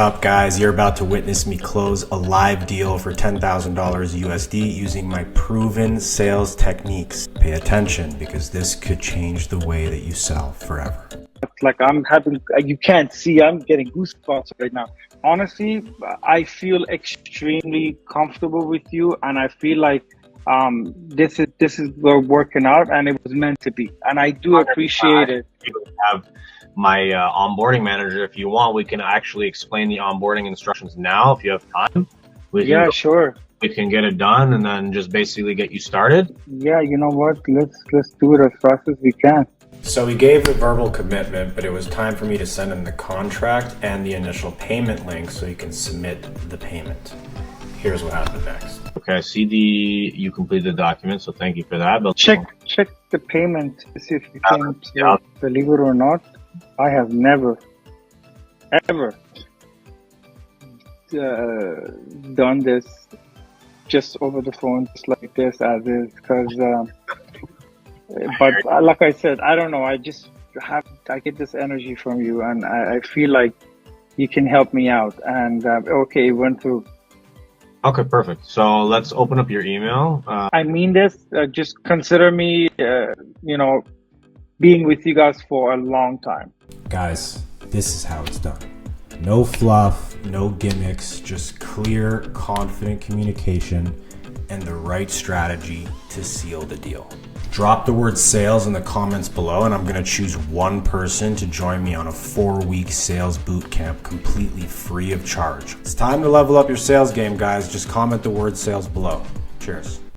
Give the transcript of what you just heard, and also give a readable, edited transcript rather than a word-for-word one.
up, guys? You're about to witness me close a live deal for $10,000 USD using my proven sales techniques. Pay attention because this could change the way that you sell forever. It's like you can't see, I'm getting goosebumps right now. Honestly, I feel extremely comfortable with you, and I feel like this is we're working out, and it was meant to be, and I do appreciate it. Have my onboarding manager, if you want, we can actually explain the onboarding instructions now if you have time. Yeah, sure. We can get it done and then just basically get you started. Yeah, you know what? Let's do it as fast as we can. So we gave the verbal commitment, but it was time for me to send him the contract and the initial payment link so he can submit the payment. Here's what happened next. Okay, I see you completed the document, so thank you for that. But check the payment to see if you can. Yeah. Believe it or not, I have never, ever done this just over the phone, just like this as is, because but like I said, I don't know, I get this energy from you, and I feel like you can help me out, and okay, it went through. Okay, perfect. So let's open up your email. I mean this, just consider me, being with you guys for a long time. Guys, this is how it's done. No fluff, no gimmicks, just clear, confident communication and the right strategy to seal the deal. Drop the word sales in the comments below, and I'm going to choose one person to join me on a 4-week sales boot camp completely free of charge. It's time to level up your sales game, guys. Just comment the word sales below. Cheers.